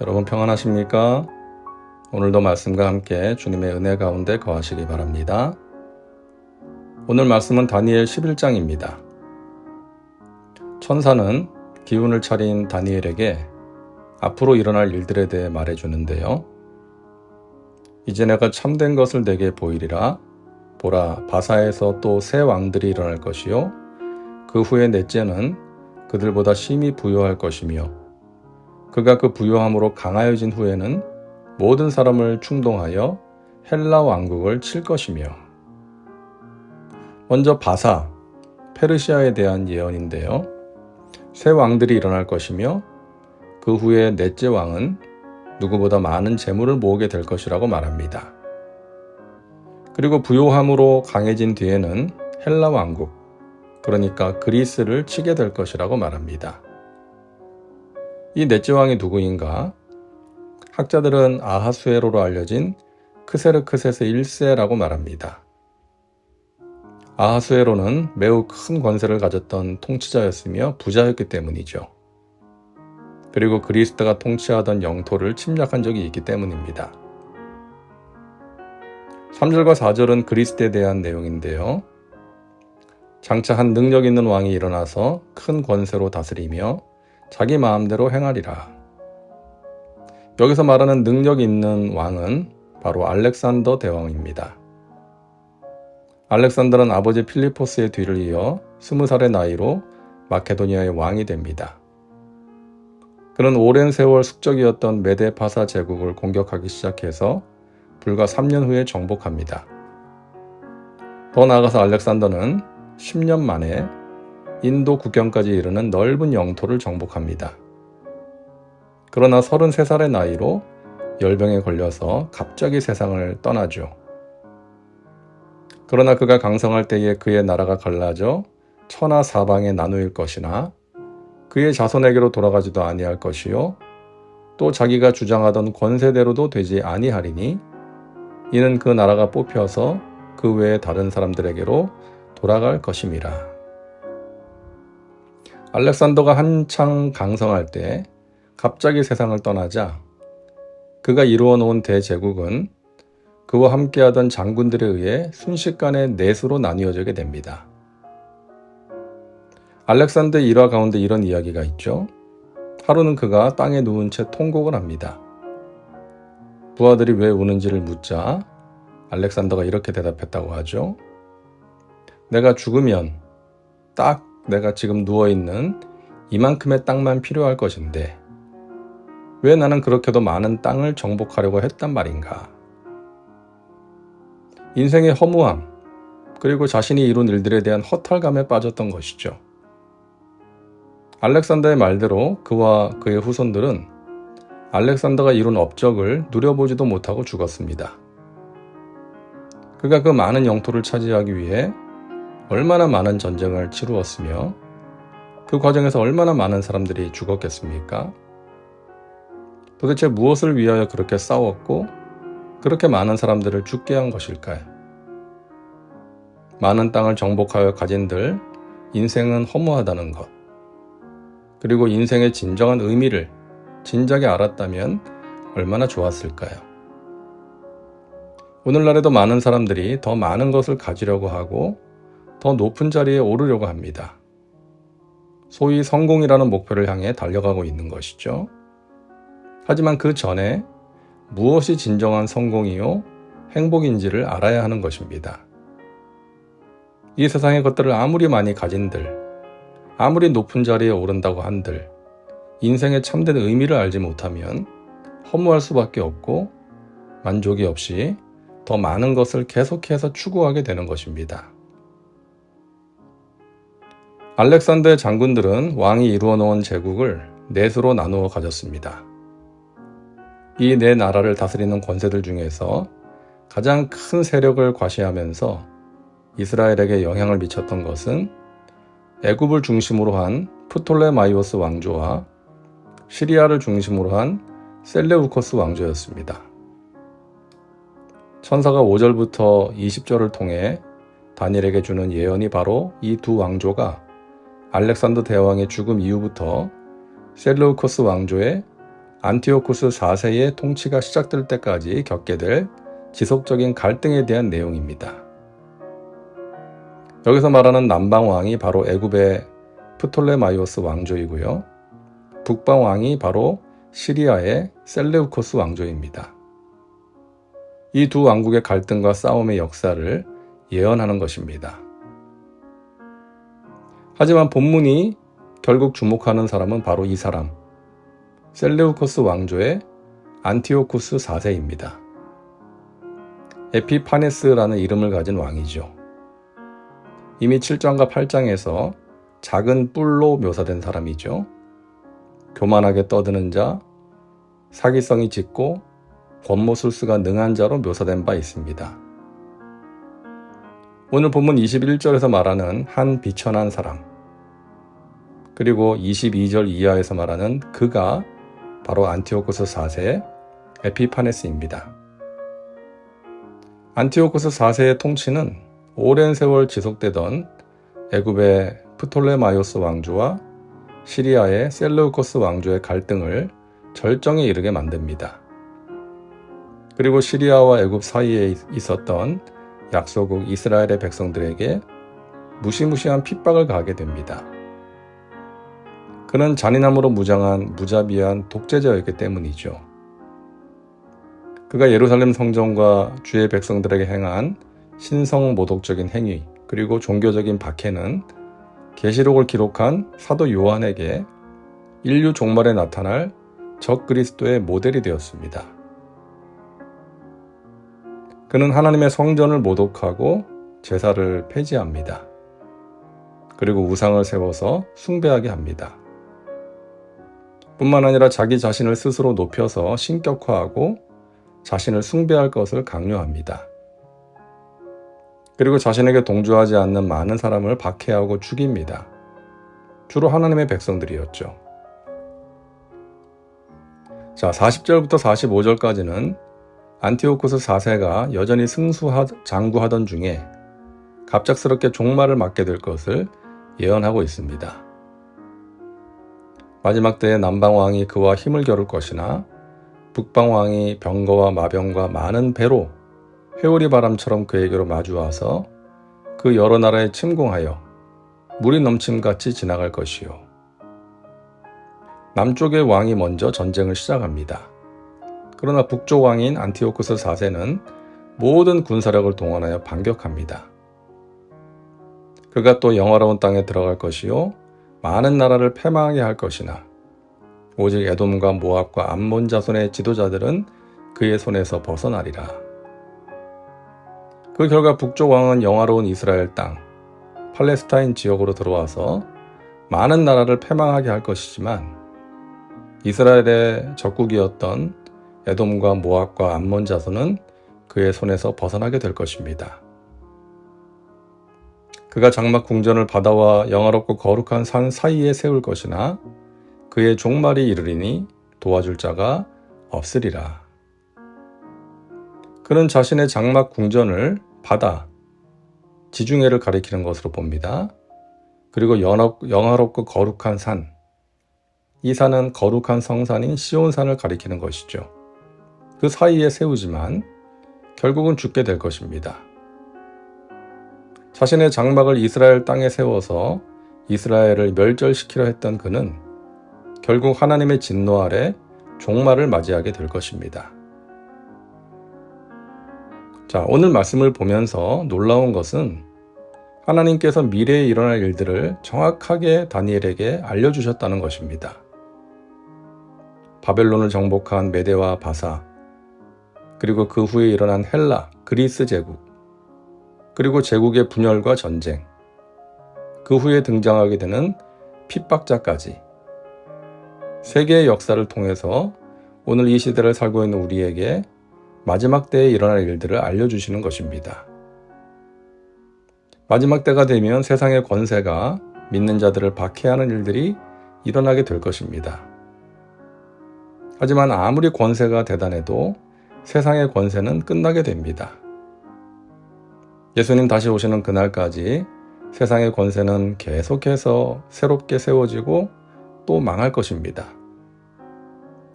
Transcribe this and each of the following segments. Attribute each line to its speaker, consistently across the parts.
Speaker 1: 여러분 평안하십니까? 오늘도 말씀과 함께 주님의 은혜 가운데 거하시기 바랍니다. 오늘 말씀은 다니엘 11장입니다. 천사는 기운을 차린 다니엘에게 앞으로 일어날 일들에 대해 말해주는데요. 이제 내가 참된 것을 내게 보이리라. 보라, 바사에서 또 새 왕들이 일어날 것이요 그 후에 넷째는 그들보다 심히 부요할 것이며 그가 그 부요함으로 강하여진 후에는 모든 사람을 충동하여 헬라 왕국을 칠 것이며. 먼저 바사, 페르시아에 대한 예언인데요. 새 왕들이 일어날 것이며 그 후에 넷째 왕은 누구보다 많은 재물을 모으게 될 것이라고 말합니다. 그리고 부요함으로 강해진 뒤에는 헬라 왕국, 그러니까 그리스를 치게 될 것이라고 말합니다. 이 넷째 왕이 누구인가? 학자들은 아하수에로로 알려진 크세르크세스 1세라고 말합니다. 아하수에로는 매우 큰 권세를 가졌던 통치자였으며 부자였기 때문이죠. 그리고 그리스가 통치하던 영토를 침략한 적이 있기 때문입니다. 3절과 4절은 그리스에 대한 내용인데요. 장차 한 능력 있는 왕이 일어나서 큰 권세로 다스리며 자기 마음대로 행하리라. 여기서 말하는 능력 있는 왕은 바로 알렉산더 대왕입니다. 알렉산더는 아버지 필리포스의 뒤를 이어 20살의 나이로 마케도니아의 왕이 됩니다. 그는 오랜 세월 숙적이었던 메데파사 제국을 공격하기 시작해서 불과 3년 후에 정복합니다. 더 나아가서 알렉산더는 10년 만에 인도 국경까지 이르는 넓은 영토를 정복합니다. 그러나 33살의 나이로 열병에 걸려서 갑자기 세상을 떠나죠. 그러나 그가 강성할 때에 그의 나라가 갈라져 천하 사방에 나누일 것이나 그의 자손에게로 돌아가지도 아니할 것이요 또 자기가 주장하던 권세대로도 되지 아니하리니 이는 그 나라가 뽑혀서 그 외의 다른 사람들에게로 돌아갈 것임이라. 알렉산더가 한창 강성할 때 갑자기 세상을 떠나자 그가 이루어 놓은 대제국은 그와 함께하던 장군들에 의해 순식간에 넷으로 나뉘어지게 됩니다. 알렉산더의 일화 가운데 이런 이야기가 있죠. 하루는 그가 땅에 누운 채 통곡을 합니다. 부하들이 왜 우는지를 묻자 알렉산더가 이렇게 대답했다고 하죠. 내가 죽으면 딱 내가 지금 누워있는 이만큼의 땅만 필요할 것인데 왜 나는 그렇게도 많은 땅을 정복하려고 했단 말인가. 인생의 허무함 그리고 자신이 이룬 일들에 대한 허탈감에 빠졌던 것이죠. 알렉산더의 말대로 그와 그의 후손들은 알렉산더가 이룬 업적을 누려보지도 못하고 죽었습니다. 그가 그 많은 영토를 차지하기 위해 얼마나 많은 전쟁을 치루었으며 그 과정에서 얼마나 많은 사람들이 죽었겠습니까? 도대체 무엇을 위하여 그렇게 싸웠고 그렇게 많은 사람들을 죽게 한 것일까요? 많은 땅을 정복하여 가진들 인생은 허무하다는 것, 그리고 인생의 진정한 의미를 진작에 알았다면 얼마나 좋았을까요? 오늘날에도 많은 사람들이 더 많은 것을 가지려고 하고 더 높은 자리에 오르려고 합니다. 소위 성공이라는 목표를 향해 달려가고 있는 것이죠. 하지만 그 전에 무엇이 진정한 성공이요 행복인지를 알아야 하는 것입니다. 이 세상의 것들을 아무리 많이 가진들, 아무리 높은 자리에 오른다고 한들 인생의 참된 의미를 알지 못하면 허무할 수밖에 없고 만족이 없이 더 많은 것을 계속해서 추구하게 되는 것입니다. 알렉산더의 장군들은 왕이 이루어 놓은 제국을 넷으로 나누어 가졌습니다. 이 네 나라를 다스리는 권세들 중에서 가장 큰 세력을 과시하면서 이스라엘에게 영향을 미쳤던 것은 애굽을 중심으로 한 프톨레마이오스 왕조와 시리아를 중심으로 한 셀레우코스 왕조였습니다. 천사가 5절부터 20절을 통해 다니엘에게 주는 예언이 바로 이 두 왕조가 알렉산더 대왕의 죽음 이후부터 셀루코스 왕조의 안티오쿠스 4세의 통치가 시작될 때까지 겪게 될 지속적인 갈등에 대한 내용입니다. 여기서 말하는 남방왕이 바로 애굽의 프톨레마이오스 왕조이고요. 북방왕이 바로 시리아의 셀레우코스 왕조입니다. 이 두 왕국의 갈등과 싸움의 역사를 예언하는 것입니다. 하지만 본문이 결국 주목하는 사람은 바로 이 사람, 셀레우코스 왕조의 안티오쿠스 4세입니다. 에피파네스라는 이름을 가진 왕이죠. 이미 7장과 8장에서 작은 뿔로 묘사된 사람이죠. 교만하게 떠드는 자, 사기성이 짙고 권모술수가 능한 자로 묘사된 바 있습니다. 오늘 본문 21절에서 말하는 한 비천한 사람, 그리고 22절 이하에서 말하는 그가 바로 안티오쿠스 4세 에피파네스입니다. 안티오쿠스 4세의 통치는 오랜 세월 지속되던 애굽의 프톨레마이오스 왕조와 시리아의 셀루코스 왕조의 갈등을 절정에 이르게 만듭니다. 그리고 시리아와 애굽 사이에 있었던 약소국 이스라엘의 백성들에게 무시무시한 핍박을 가하게 됩니다. 그는 잔인함으로 무장한 무자비한 독재자였기 때문이죠. 그가 예루살렘 성전과 주의 백성들에게 행한 신성 모독적인 행위, 그리고 종교적인 박해는 계시록을 기록한 사도 요한에게 인류 종말에 나타날 적 그리스도의 모델이 되었습니다. 그는 하나님의 성전을 모독하고 제사를 폐지합니다. 그리고 우상을 세워서 숭배하게 합니다. 뿐만 아니라 자기 자신을 스스로 높여서 신격화하고 자신을 숭배할 것을 강요합니다. 그리고 자신에게 동조하지 않는 많은 사람을 박해하고 죽입니다. 주로 하나님의 백성들이었죠. 자, 40절부터 45절까지는 안티오쿠스 4세가 여전히 승수장구하던 중에 갑작스럽게 종말을 맞게 될 것을 예언하고 있습니다. 마지막 때에 남방왕이 그와 힘을 겨룰 것이나 북방왕이 병거와 마병과 많은 배로 회오리 바람처럼 그에게로 마주와서 그 여러 나라에 침공하여 물이 넘침같이 지나갈 것이요. 남쪽의 왕이 먼저 전쟁을 시작합니다. 그러나 북쪽 왕인 안티오쿠스 4세는 모든 군사력을 동원하여 반격합니다. 그가 또 영화로운 땅에 들어갈 것이요, 많은 나라를 패망하게 할 것이나 오직 에돔과 모압과 암몬 자손의 지도자들은 그의 손에서 벗어나리라. 그 결과 북쪽 왕은 영화로운 이스라엘 땅, 팔레스타인 지역으로 들어와서 많은 나라를 패망하게 할 것이지만 이스라엘의 적국이었던 에돔과 모압과 암몬 자손은 그의 손에서 벗어나게 될 것입니다. 그가 장막 궁전을 바다와 영화롭고 거룩한 산 사이에 세울 것이나 그의 종말이 이르리니 도와줄 자가 없으리라. 그는 자신의 장막 궁전을 바다, 지중해를 가리키는 것으로 봅니다. 그리고 영화롭고 거룩한 산, 이 산은 거룩한 성산인 시온산을 가리키는 것이죠. 그 사이에 세우지만 결국은 죽게 될 것입니다. 자신의 장막을 이스라엘 땅에 세워서 이스라엘을 멸절시키려 했던 그는 결국 하나님의 진노 아래 종말을 맞이하게 될 것입니다. 자, 오늘 말씀을 보면서 놀라운 것은 하나님께서 미래에 일어날 일들을 정확하게 다니엘에게 알려주셨다는 것입니다. 바벨론을 정복한 메대와 바사, 그리고 그 후에 일어난 헬라, 그리스 제국, 그리고 제국의 분열과 전쟁, 그 후에 등장하게 되는 핍박자까지 세계의 역사를 통해서 오늘 이 시대를 살고 있는 우리에게 마지막 때에 일어날 일들을 알려주시는 것입니다. 마지막 때가 되면 세상의 권세가 믿는 자들을 박해하는 일들이 일어나게 될 것입니다. 하지만 아무리 권세가 대단해도 세상의 권세는 끝나게 됩니다. 예수님 다시 오시는 그날까지 세상의 권세는 계속해서 새롭게 세워지고 또 망할 것입니다.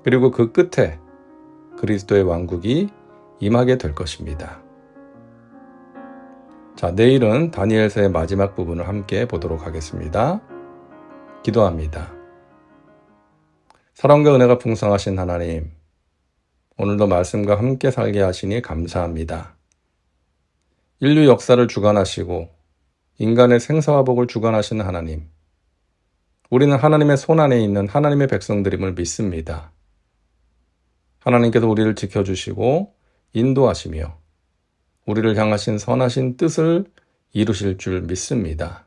Speaker 1: 그리고 그 끝에 그리스도의 왕국이 임하게 될 것입니다. 자, 내일은 다니엘서의 마지막 부분을 함께 보도록 하겠습니다. 기도합니다. 사랑과 은혜가 풍성하신 하나님, 오늘도 말씀과 함께 살게 하시니 감사합니다. 인류 역사를 주관하시고 인간의 생사와 복을 주관하시는 하나님, 우리는 하나님의 손안에 있는 하나님의 백성들임을 믿습니다. 하나님께서 우리를 지켜주시고 인도하시며 우리를 향하신 선하신 뜻을 이루실 줄 믿습니다.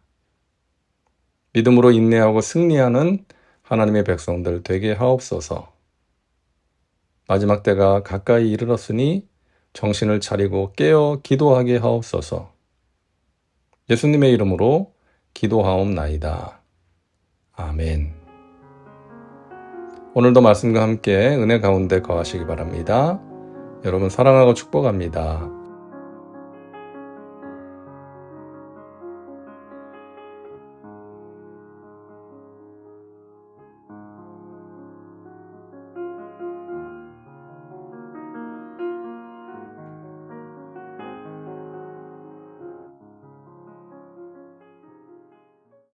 Speaker 1: 믿음으로 인내하고 승리하는 하나님의 백성들 되게 하옵소서. 마지막 때가 가까이 이르렀으니 정신을 차리고 깨어 기도하게 하옵소서. 예수님의 이름으로 기도하옵나이다. 아멘. 오늘도 말씀과 함께 은혜 가운데 거하시기 바랍니다. 여러분 사랑하고 축복합니다.